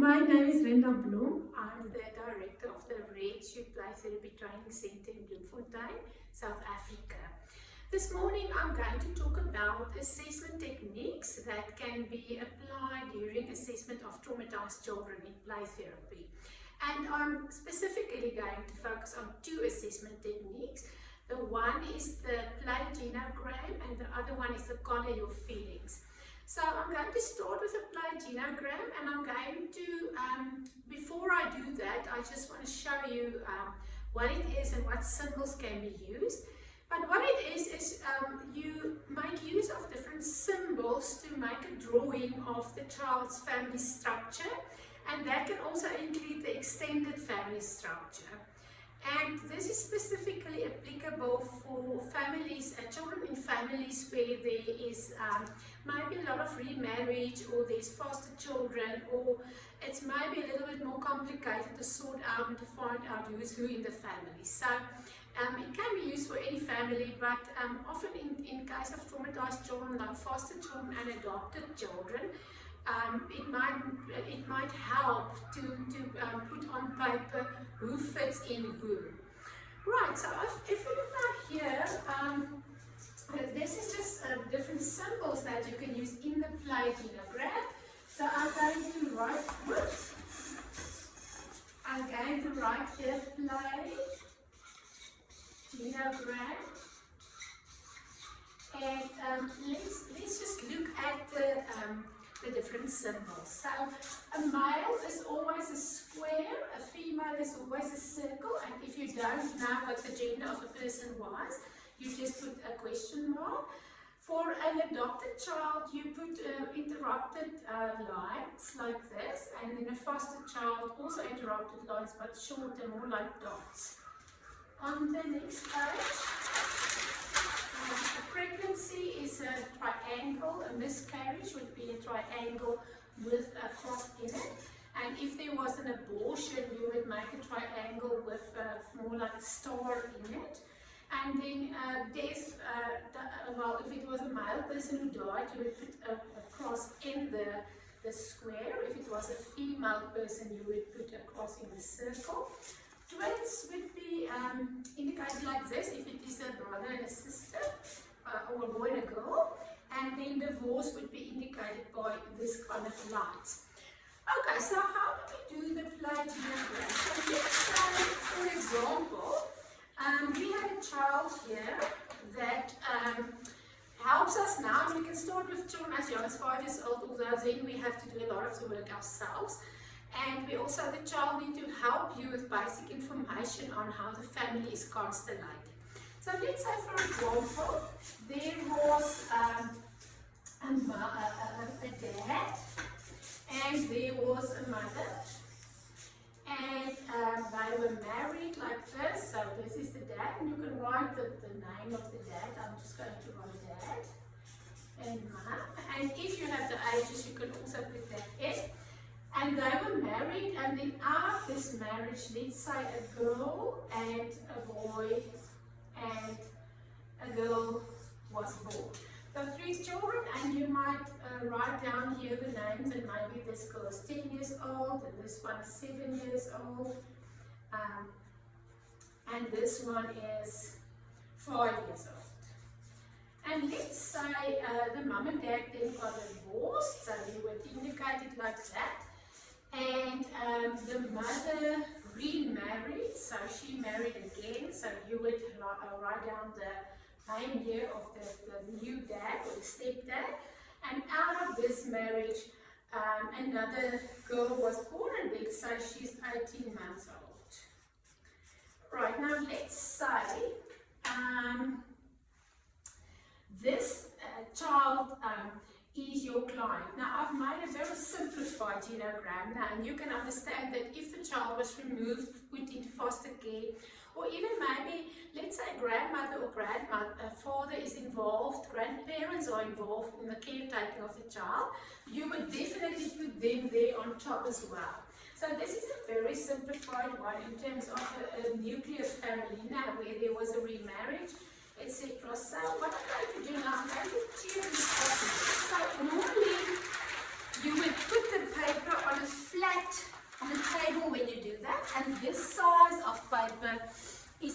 My name is Rinda Blom. I'm the director of the Red Shoe Play Therapy Training Center in Bloemfontein, South Africa. This morning I'm going to talk about assessment techniques that can be applied during assessment of traumatized children in play therapy. And I'm specifically going to focus on two assessment techniques. The one is the play genogram and the other one is the color your feelings. So I'm going to start with a play genogram, and I'm going to, before I do that, I just want to show you what it is and what symbols can be used. But what it is you make use of different symbols to make a drawing of the child's family structure, and that can also include the extended family structure. And this is specifically applicable for families, children in families where there is maybe a lot of remarriage, or there's foster children, or it's maybe a little bit more complicated to sort out and to find out who's who in the family. So it can be used for any family, but often in case of traumatized children, like foster children and adopted children, it might help to put on paper who fits in who. Right, so if we look at here, this is just different symbols that you can use in the play genogram. So I'm going to write, I'm going to write the play genogram. And let's just look at the different symbols. So a male is always a square, a female is always a circle, and if you don't know what the gender of a person was, you just put a question mark. For an adopted child, you put interrupted lines like this, and in a foster child, also interrupted lines, but shorter, more like dots. On the next page, a pregnancy is a triangle, a miscarriage would be a triangle with a cross in it. And if there was an abortion, you would make a triangle with more like a star in it. And then death, well, if it was a male person who died, you would put a cross in the square. If it was a female person, you would put a cross in the circle. Twins would be indicated like this if it is a brother and a sister, or a boy and a girl. And then divorce would be indicated by this kind of light. Okay, so how do we do the play genogram? So let's say, for example, we have a child here that helps us now. We can start with children as young as 5 years old, although then we have to do a lot of the work ourselves. And we also, the child, need to help you with basic information on how the family is constellated. So let's say, for example, there was a dad, and there was a mother, and they were married like this. So this is the dad, and you can write the name of the dad. I'm just going to write dad and mom. And if you have the ages, you can also put that in. And they were married, and then after this marriage, let's say a girl and a boy and a girl was born. So 3 children, and you might write down here the names, and maybe this girl is 10 years old, and this one is 7 years old, and this one is 5 years old. And let's say the mum and dad then got divorced, so you would indicate it like that. And the mother remarried, so she married again, so you would write down the name here of the new dad or the stepdad. And out of this marriage, another girl was born, and let's say she's 18 months old. Right, now let's say this child is your client. Now I've made a very simplified genogram now, and you can understand that if the child was removed, put into foster care, or even maybe, let's say, grandmother or father is involved, grandparents are involved in the caretaking of the child, you would definitely put them there on top as well. So this is a very simplified one in terms of a nuclear family now, where there was a remarriage, etc. So what I'm going to do now, I'm going to tear this off. So normally you would put the paper on a flat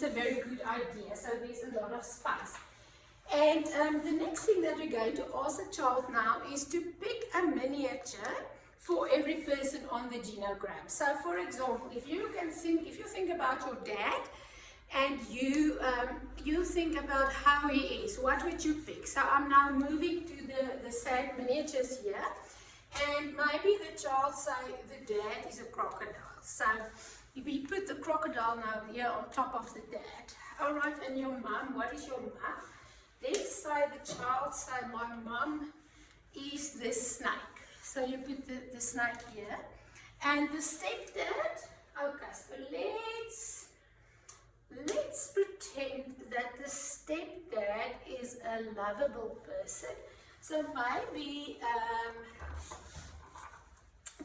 a very good idea. So there's a lot of space. And the next thing that we're going to ask the child now is to pick a miniature for every person on the genogram. So for example, if you think about your dad and you think about how he is, what would you pick? So I'm now moving to the same miniatures here, and maybe the child say the dad is a crocodile. So we put the crocodile now here on top of the dad. All right, and your mum, what is your mum? Let's say the child say, my mum is the snake. So you put the snake here. And the stepdad, okay, so let's pretend that the stepdad is a lovable person. So maybe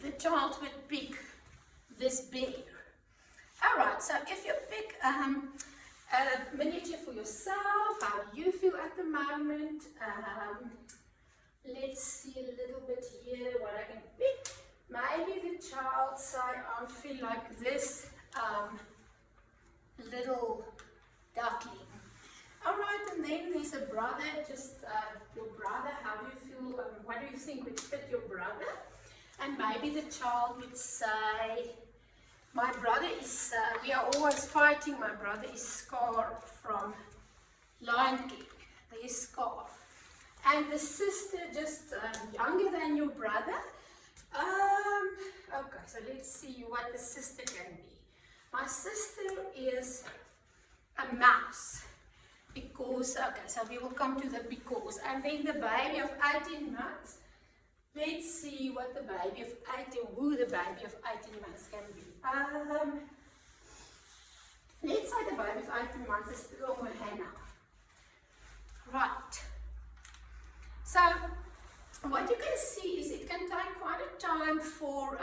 the child would pick this bear. Alright, so if you pick a miniature for yourself, how do you feel at the moment? Let's see a little bit here what I can pick. Maybe the child say, I feel like this little duckling. Alright, and then there's a brother, just your brother, how do you feel, what do you think would fit your brother? And maybe the child would say, my brother is, we are always fighting, my brother is Scar from Lion King. There's Scar. And the sister, just younger than your brother. Okay, so let's see what the sister can be. My sister is a mouse. Because, okay, so we will come to the because. And then the baby of 18 months. Let's see what the baby of 18, who the baby of 18 months can be. Let's say the baby of 18 months is little Hannah. Right. So, what you can see is it can take quite a time for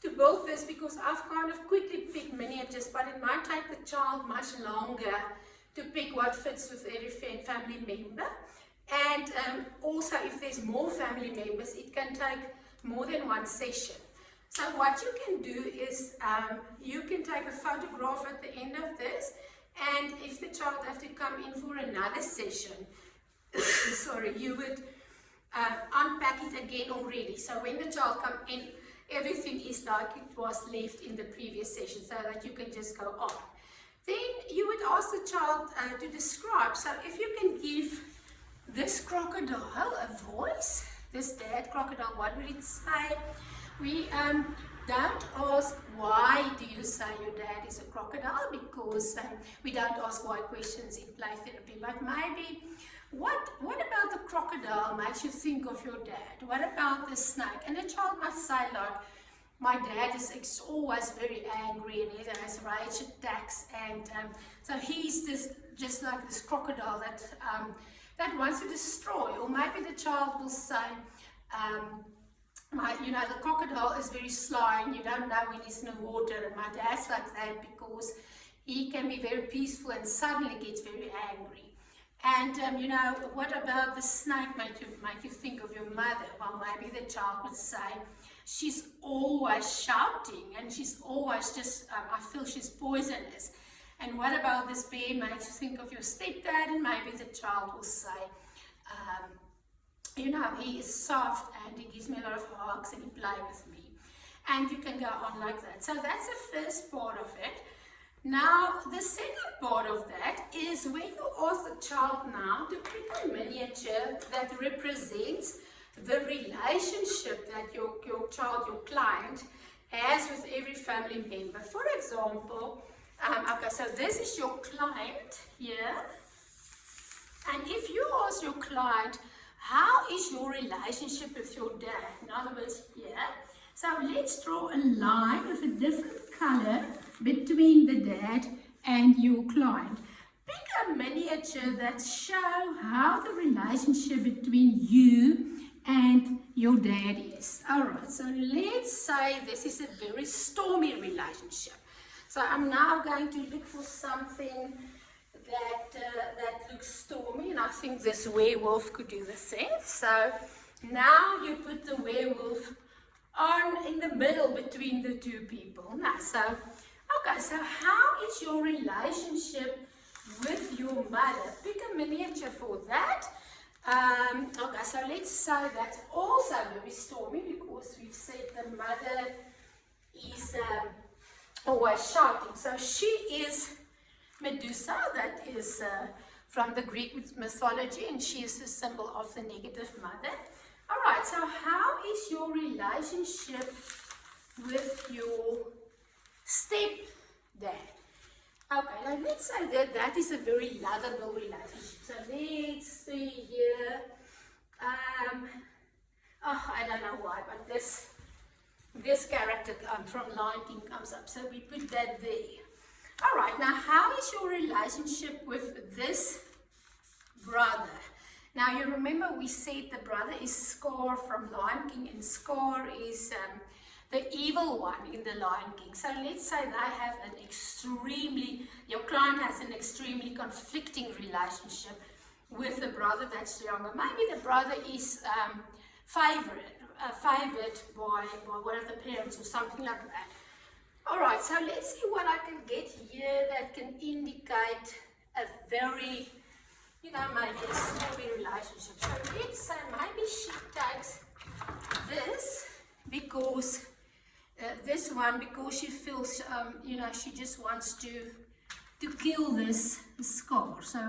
to build this, because I've kind of quickly picked miniatures, but it might take the child much longer to pick what fits with every family member. And also, if there's more family members, it can take more than one session. So what you can do is you can take a photograph at the end of this, and if the child has to come in for another session, sorry, you would unpack it again already. So when the child comes in, everything is like it was left in the previous session, so that you can just go on. Then you would ask the child to describe. So if you can give this crocodile a voice, this dad crocodile, what would it say? We don't ask why do you say your dad is a crocodile, because we don't ask why questions in play therapy, but maybe what about the crocodile makes you think of your dad? What about the snake? And the child might say like, my dad is always very angry and he has rage attacks, and so he's just like this crocodile that wants to destroy. Or maybe the child will say, the crocodile is very sly and you don't know when he's in the water, and my dad's like that because he can be very peaceful and suddenly gets very angry. And what about the snake make you think of your mother? Well, maybe the child would say, she's always shouting and she's always just, I feel she's poisonous. And what about this bear makes you think of your stepdad? And maybe the child will say, he is soft and he gives me a lot of hugs and he plays with me. And you can go on like that. So that's the first part of it. Now, the second part of that is when you ask the child now to pick a miniature that represents the relationship that your child, your client, has with every family member. For example, okay, so this is your client here. And if you ask your client, how is your relationship with your dad? In other words, here. So let's draw a line with a different color between the dad and your client. Pick a miniature that shows how the relationship between you and your dad is. Alright, so let's say this is a very stormy relationship. So I'm now going to look for something that looks stormy, and I think this werewolf could do the same. So now you put the werewolf on in the middle between the two people. Now, so Okay, so how is your relationship with your mother? Pick a miniature for that. Okay, so let's say that's also very stormy because we've said the mother is always shouting. So she is Medusa, that is from the Greek mythology, and she is the symbol of the negative mother. Alright, so how is your relationship with your stepdad? Okay, now let's say that that is a very lovable relationship. So let's see here. I don't know why, but this character from Lion King comes up. So we put that there. Alright, now how is your relationship with this brother? Now you remember we said the brother is Scar from Lion King, and Scar is the evil one in the Lion King. So let's say they have your client has an extremely conflicting relationship with the brother that's younger. Maybe the brother is favored by one of the parents or something like that. Alright, so let's see what I can get here that can indicate a very, maybe a stormy relationship. So let's say maybe she takes this because because she feels, she just wants to kill this Scar. So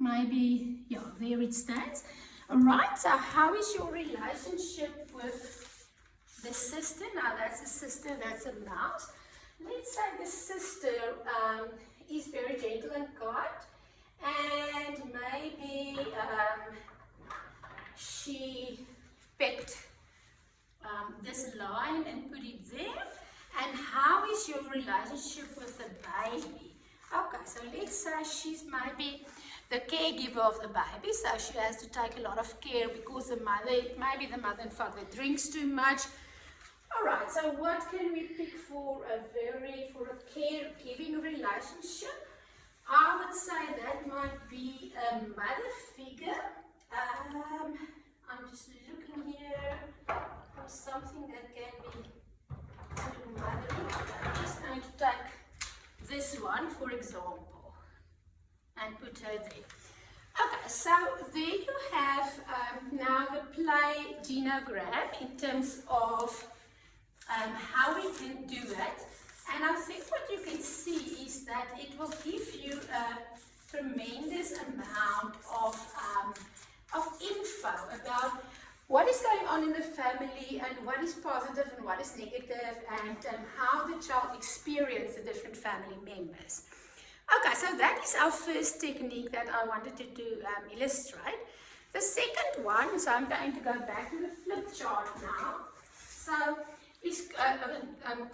maybe, yeah, there it stands. Alright, so how is your relationship with the sister? Now that's a sister, that's a mouse. Let's say the sister is very gentle and kind, and maybe she picked this line and put it there. And how is your relationship with the baby? Okay, so let's say she's maybe the caregiver of the baby, so she has to take a lot of care because maybe the mother and father drinks too much. Alright, so what can we pick for a caregiving relationship? I would say that might be a mother figure. I'm just looking here for something that can be mothering. I'm just going to take this one, for example, and put her there. Okay, so there you have now the play genogram in terms of how we can do it. And I think what you can see is that it will give you a tremendous amount of info about what is going on in the family and what is positive and what is negative, and how the child experiences the different family members. Okay, so that is our first technique that I wanted to illustrate. The second one, so I'm going to go back to the flip chart now. So it's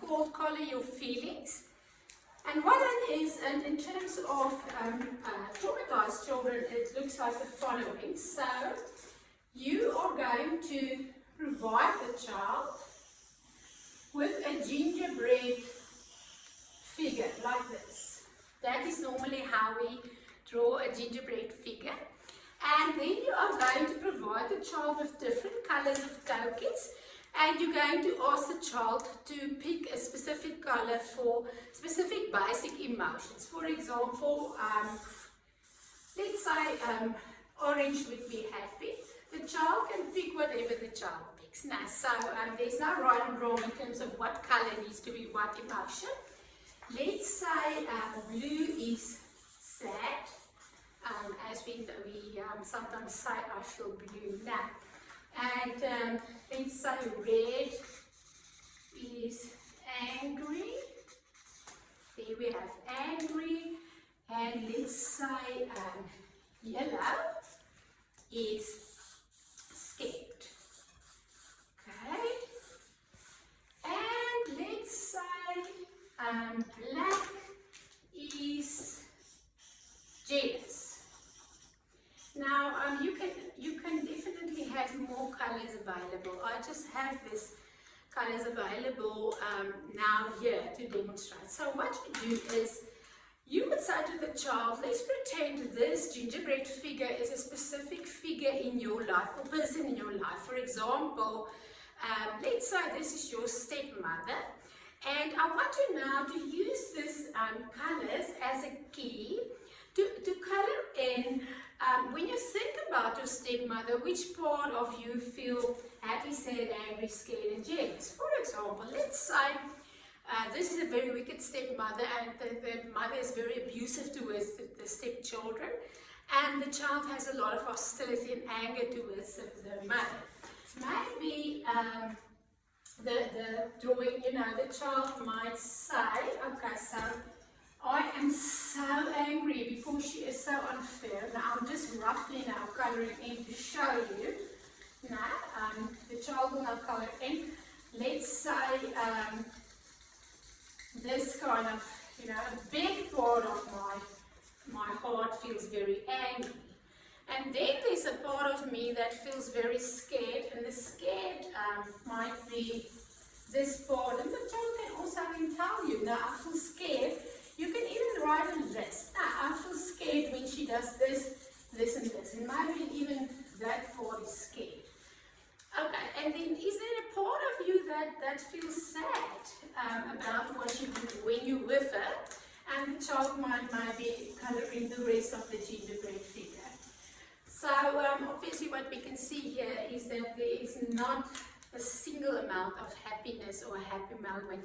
called Color Your Feelings. And what that is, and in terms of traumatized children, it looks like the following. So you are going to provide the child with a gingerbread figure like this. That is normally how we draw a gingerbread figure. And then you are going to provide the child with different colors of tokens, and you're going to ask the child to pick a specific color for specific basic emotions. For example, let's say orange would be happy. The child can pick whatever the child picks. Now, so there's no right and wrong in terms of what color needs to be what emotion. Let's say blue is sad, as we sometimes say, I feel blue now. And let's say red is angry. There we have angry. And let's say yellow is scared. Okay. And let's say black is jealous. Now you can definitely have more colors available. I just have this colors available now here to demonstrate. So what you do is you would say to the child, let's pretend this gingerbread figure is a specific figure in your life or person in your life. For example, let's say this is your stepmother, And I want you now to use this colors as a key to color in. When you think about your stepmother, which part of you feel happy, sad, angry, scared, and jealous? For example, let's say this is a very wicked stepmother, and the mother is very abusive towards the stepchildren, and the child has a lot of hostility and anger towards the mother. Maybe the drawing, the child might say, okay, so I am so angry because she is so unfair. Now I'm just roughly now coloring in to show you. Now the child will now color in. Let's say this kind of, a big part of my heart feels very angry. And then there's a part of me that feels very scared, and the scared might be this part. And the child can also tell you, now I feel scared. You can even write a list. Now I feel scared when she does this, this, and this. And maybe even that part is scared. Okay, and then is there a part of you that feels sad about what you do when you're with her? And the child might be coloring the rest of the gingerbread figure. So obviously what we can see here is that there is not a single amount of happiness or a happy moment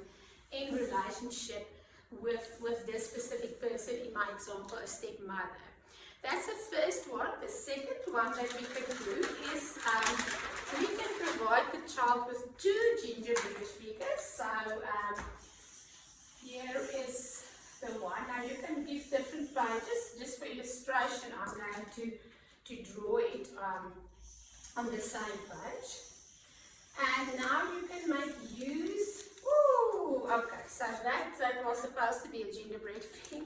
in relationship with this specific person, in my example, a stepmother. That's the first one. The second one that we can do is we can provide the child with two gingerbread figures. So here is the one. Now you can give different pages. Just for illustration, I'm going to draw it on the same page. And now you can make use. Okay, so that was supposed to be a gingerbread figure.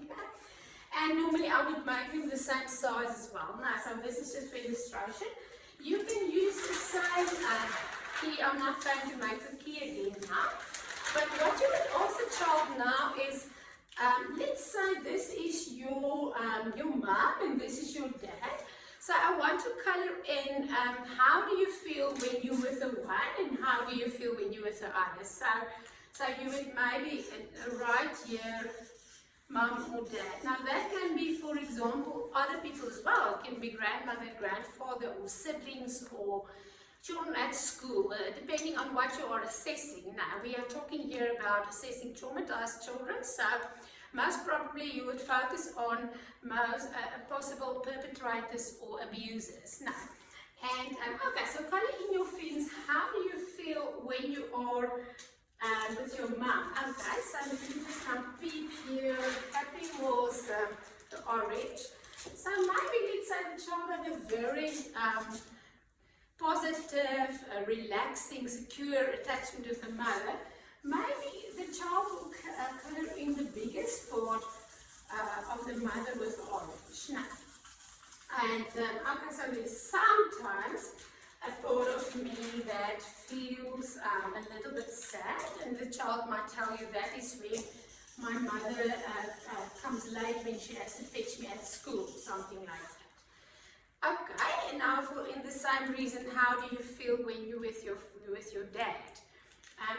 And normally I would make them the same size as well. Now, so this is just for illustration. You can use the same key. I'm not going to make the key again now. But what you would ask the child now is, let's say this is your mom and this is your dad. So I want to color in how do you feel when you're with the one and how do you feel when you're with the other. So you would maybe write here, mom or dad. Now that can be, for example, other people as well. It can be grandmother, grandfather, or siblings, or children at school, depending on what you are assessing. Now we are talking here about assessing traumatized children, so most probably you would focus on most possible perpetrators or abusers. Now, and okay, so color in your feelings. How do you feel when you are with your mom? Okay, so you can just peep here. Happy was the orange. So maybe let's say the child had a very positive, relaxing, secure attachment with the mother. Maybe the child will color in the biggest part of the mother with orange. Now, and okay, so there's sometimes a part of me that feels a little bit sad, and the child might tell you that is when my mother comes late when she has to fetch me at school, something like that. Okay, and now in the same reason, how do you feel when you're with your dad?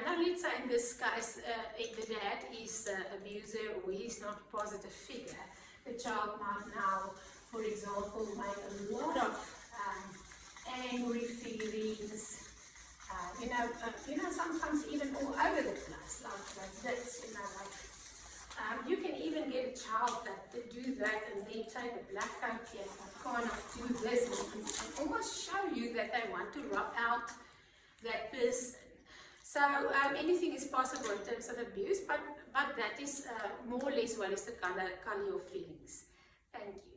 Now let's say in this case, if the dad is the abuser or he's not a positive figure, the child might now, for example, make a lot of angry feelings, sometimes even all over the place, like this, you can even get a child that do that and then take a black coat here and kind of do this and almost show you that they want to rub out that person. So anything is possible in terms of abuse, but that is more or less what is the color of feelings. Thank you.